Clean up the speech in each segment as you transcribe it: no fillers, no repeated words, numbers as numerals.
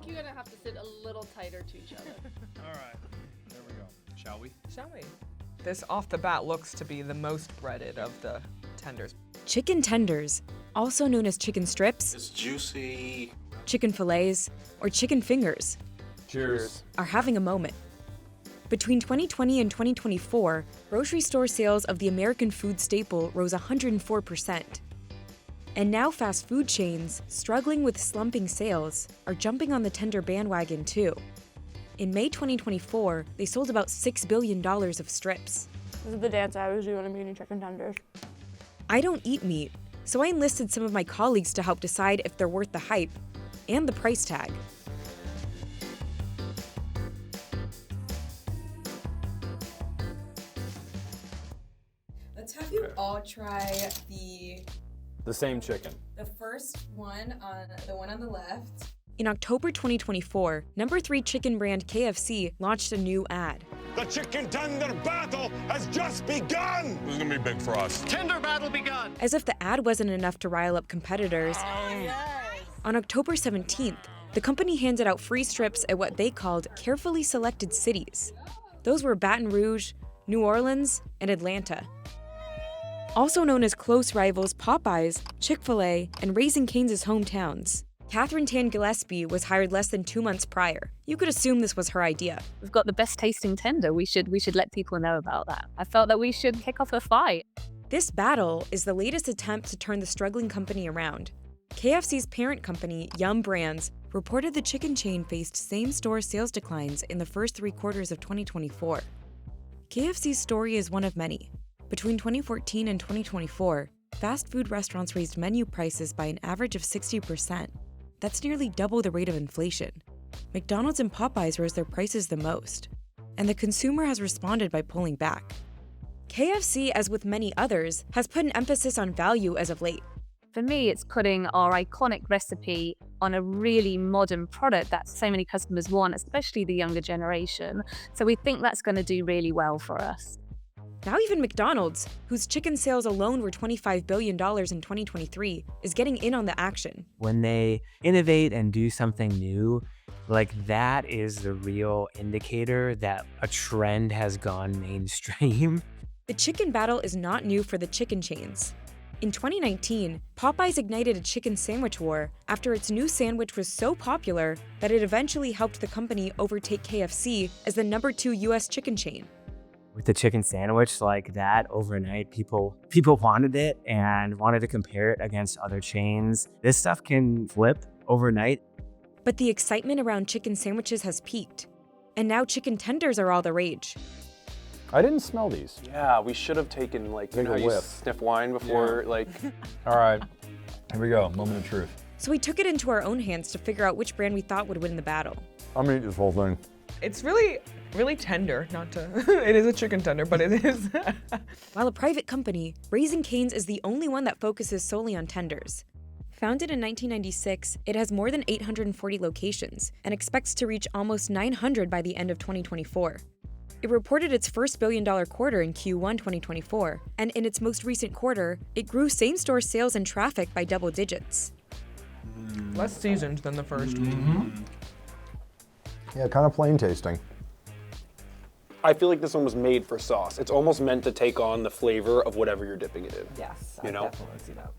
think you're gonna have to sit a little tighter to each other. All right, there we go. Shall we? Shall we? This off the bat looks to be the most breaded of the tenders. Chicken tenders, also known as chicken strips, It's juicy. chicken fillets, or chicken fingers, Cheers. are having a moment. Between 2020 and 2024, grocery store sales of the American food staple rose 104%. And now fast food chains, struggling with slumping sales, are jumping on the tender bandwagon too. In May 2024, they sold about $6 billion of strips. This is the dance I always do when I'm eating chicken tenders. I don't eat meat, so I enlisted some of my colleagues to help decide if they're worth the hype and the price tag. Let's have you all try The same chicken. the first one on the one on the left. In October 2024, number 3 chicken brand KFC launched a new ad. The chicken tender battle has just begun! This is gonna be big for us. Tender battle begun. As if the ad wasn't enough to rile up competitors, on October 17th, the company handed out free strips at what they called carefully selected cities. Those were Baton Rouge, New Orleans, and Atlanta. Also known as close rivals Popeyes, Chick-fil-A, and Raising Cane's hometowns. Catherine Tan Gillespie was hired less than 2 months prior. You could assume this was her idea. We've got the best tasting tender. We should let people know about that. I felt that we should kick off a fight. This battle is the latest attempt to turn the struggling company around. KFC's parent company, Yum Brands, reported the chicken chain faced same-store sales declines in the first 3 quarters of 2024. KFC's story is one of many. Between 2014 and 2024, fast food restaurants raised menu prices by an average of 60%. That's nearly double the rate of inflation. McDonald's and Popeyes rose their prices the most, and the consumer has responded by pulling back. KFC, as with many others, has put an emphasis on value as of late. For me, it's putting our iconic recipe on a really modern product that so many customers want, especially the younger generation. So we think that's going to do really well for us. Now even McDonald's, whose chicken sales alone were $25 billion in 2023, is getting in on the action. When they innovate and do something new, like that is the real indicator that a trend has gone mainstream. The chicken battle is not new for the chicken chains. In 2019, Popeyes ignited a chicken sandwich war after its new sandwich was so popular that it eventually helped the company overtake KFC as the number 2 US chicken chain. With the chicken sandwich like that overnight, people wanted it and wanted to compare it against other chains. This stuff can flip overnight. But the excitement around chicken sandwiches has peaked, and now chicken tenders are all the rage. I didn't smell these. Yeah, we should have taken like Take a how you whiff. sniff wine before like. All right, here we go. Moment of truth. So we took it into our own hands to figure out which brand we thought would win the battle. I'm gonna eat this whole thing. It's really tender, not to, it is a chicken tender, but it is. While a private company, Raising Cane's is the only one that focuses solely on tenders. Founded in 1996, it has more than 840 locations and expects to reach almost 900 by the end of 2024. It reported its first billion-dollar quarter in Q1 2024, and in its most recent quarter, it grew same-store sales and traffic by double digits. Less seasoned than the first. Yeah, kind of plain tasting. I feel like this one was made for sauce. It's almost meant to take on the flavor of whatever you're dipping it in. Yes, You I know? definitely see that.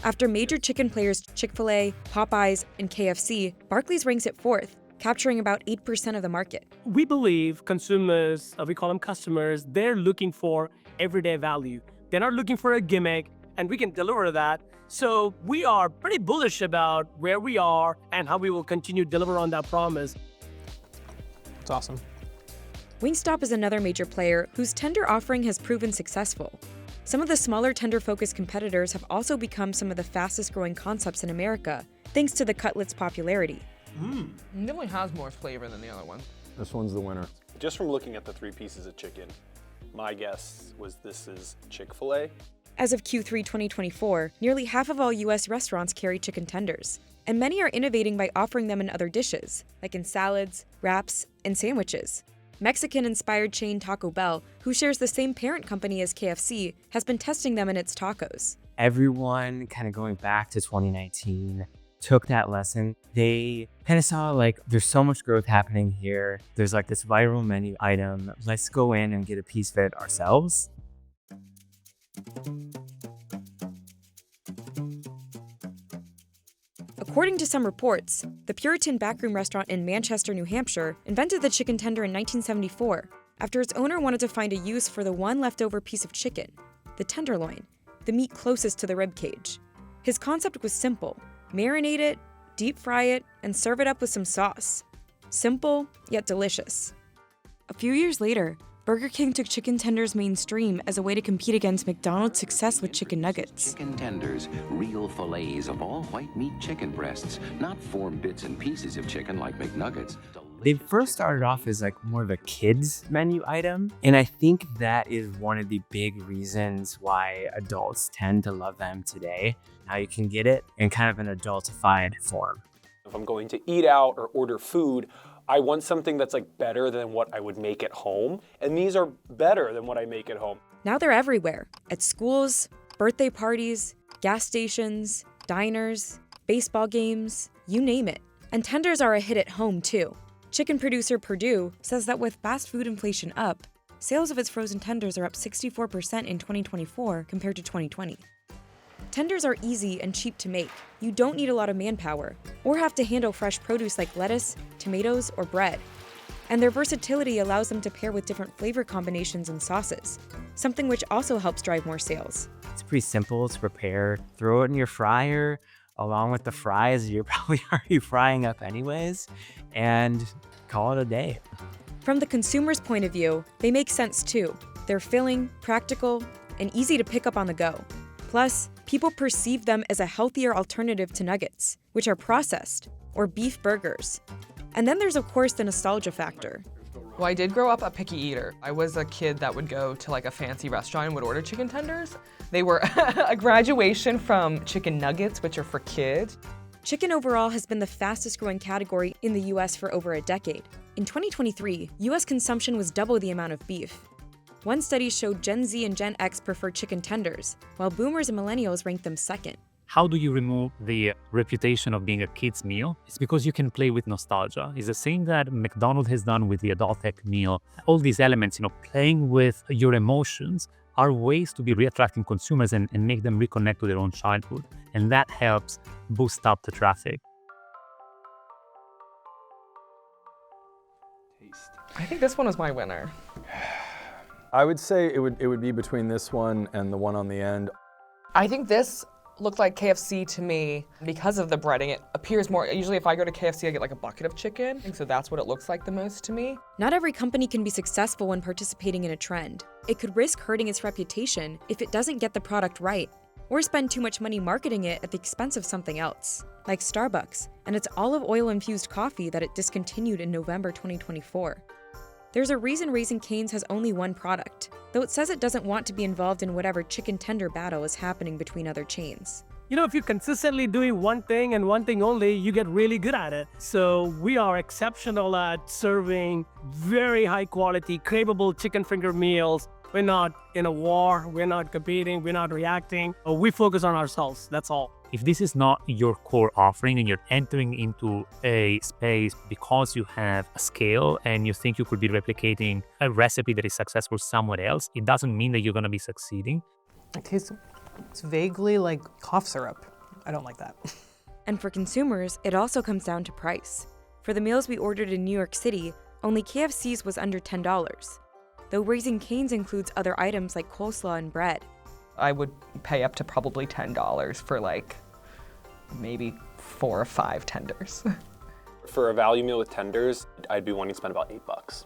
After major chicken players Chick-fil-A, Popeyes, and KFC, Barclays ranks at 4th, capturing about 8% of the market. We believe consumers, we call them customers, they're looking for everyday value. They're not looking for a gimmick, and we can deliver that. So we are pretty bullish about where we are and how we will continue to deliver on that promise. It's awesome. Wingstop is another major player whose tender offering has proven successful. Some of the smaller tender-focused competitors have also become some of the fastest-growing concepts in America, thanks to the cutlet's popularity. It definitely has more flavor than the other one. This one's the winner. Just from looking at the 3 pieces of chicken, my guess was this is Chick-fil-A. As of Q3 2024, nearly half of all U.S. restaurants carry chicken tenders, and many are innovating by offering them in other dishes, like in salads, wraps, and sandwiches. Mexican-inspired chain Taco Bell, who shares the same parent company as KFC, has been testing them in its tacos. Everyone kind of going back to 2019 took that lesson. They kind of saw like there's so much growth happening here. There's like this viral menu item. Let's go in and get a piece of it ourselves. According to some reports, the Puritan Backroom restaurant in Manchester, New Hampshire, invented the chicken tender in 1974 after its owner wanted to find a use for the one leftover piece of chicken, the tenderloin, the meat closest to the rib cage. His concept was simple: marinate it, deep fry it, and serve it up with some sauce. Simple, yet delicious. A few years later, Burger King took chicken tenders mainstream as a way to compete against McDonald's success with chicken nuggets. Chicken tenders, real fillets of all white meat chicken breasts, not formed bits and pieces of chicken like McNuggets. They first started off as like more of a kids menu item, and I think that is one of the big reasons why adults tend to love them today. Now you can get it in kind of an adultified form. If I'm going to eat out or order food, I want something that's like better than what I would make at home, and these are better than what I make at home. Now they're everywhere, at schools, birthday parties, gas stations, diners, baseball games, you name it. And tenders are a hit at home too. Chicken producer Purdue says that with fast food inflation up, sales of its frozen tenders are up 64% in 2024 compared to 2020. Tenders are easy and cheap to make. You don't need a lot of manpower, or have to handle fresh produce like lettuce, tomatoes, or bread. And their versatility allows them to pair with different flavor combinations and sauces, something which also helps drive more sales. It's pretty simple to prepare. Throw it in your fryer along with the fries you're probably already frying up anyways, and call it a day. From the consumer's point of view, they make sense too. They're filling, practical, and easy to pick up on the go. Plus, people perceive them as a healthier alternative to nuggets, which are processed, or beef burgers. And then there's of course the nostalgia factor. Well, I did grow up a picky eater. I was a kid that would go to like a fancy restaurant and would order chicken tenders. They were a graduation from chicken nuggets, which are for kids. Chicken overall has been the fastest growing category in the US for over a decade. In 2023, US consumption was double the amount of beef. One study showed Gen Z and Gen X prefer chicken tenders, while boomers and millennials ranked them second. How do you remove the reputation of being a kid's meal? It's because you can play with nostalgia. It's the same that McDonald has done with the adult tech meal. All these elements, playing with your emotions are ways to be reattracting consumers and make them reconnect to their own childhood. And that helps boost up the traffic. I think this one was my winner. I would say it would be between this one and the one on the end. I think this looked like KFC to me because of the breading. It appears more, usually if I go to KFC, I get like a bucket of chicken. So that's what it looks like the most to me. Not every company can be successful when participating in a trend. It could risk hurting its reputation if it doesn't get the product right, or spend too much money marketing it at the expense of something else, like Starbucks and its olive oil-infused coffee that it discontinued in November 2024. There's a reason Raising Cane's has only one product, though it says it doesn't want to be involved in whatever chicken tender battle is happening between other chains. If you're consistently doing one thing and one thing only, you get really good at it. So we are exceptional at serving very high quality, craveable chicken finger meals. We're not in a war, we're not competing, we're not reacting. We focus on ourselves, that's all. If this is not your core offering and you're entering into a space because you have a scale and you think you could be replicating a recipe that is successful somewhere else, it doesn't mean that you're going to be succeeding. It tastes, it's vaguely like cough syrup. I don't like that. And for consumers, it also comes down to price. For the meals we ordered in New York City, only KFC's was under $10, though Raising Cane's includes other items like coleslaw and bread. I would pay up to probably $10 for like maybe 4 or 5 tenders. For a value meal with tenders, I'd be wanting to spend about $8.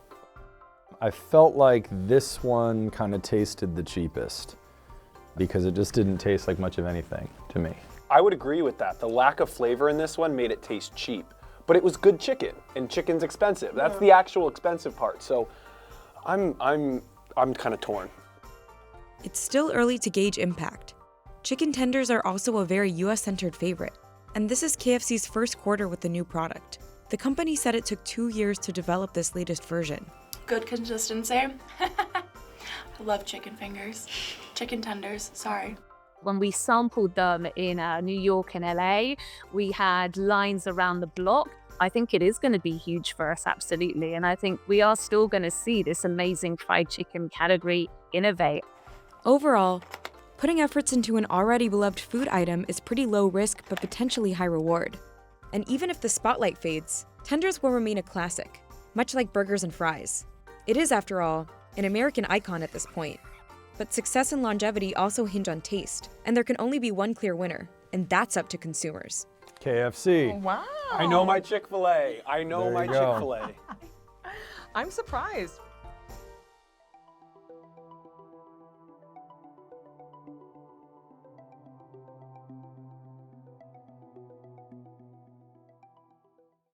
I felt like this one kind of tasted the cheapest because it just didn't taste like much of anything to me. I would agree with that. The lack of flavor in this one made it taste cheap, but it was good chicken, and chicken's expensive. That's the actual expensive part. So I'm kind of torn. It's still early to gauge impact. Chicken tenders are also a very US-centered favorite, and this is KFC's first quarter with the new product. The company said it took 2 years to develop this latest version. Good consistency. I love chicken fingers. Chicken tenders, sorry. When we sampled them in New York and LA, we had lines around the block. I think it is going to be huge for us, absolutely. And I think we are still going to see this amazing fried chicken category innovate. Overall, putting efforts into an already beloved food item is pretty low risk but potentially high reward. And even if the spotlight fades, tenders will remain a classic, much like burgers and fries. It is, after all, an American icon at this point. But success and longevity also hinge on taste, and there can only be one clear winner, and that's up to consumers. KFC. Wow. I know my Chick-fil-A. I know There my you go. Chick-fil-A. I'm surprised.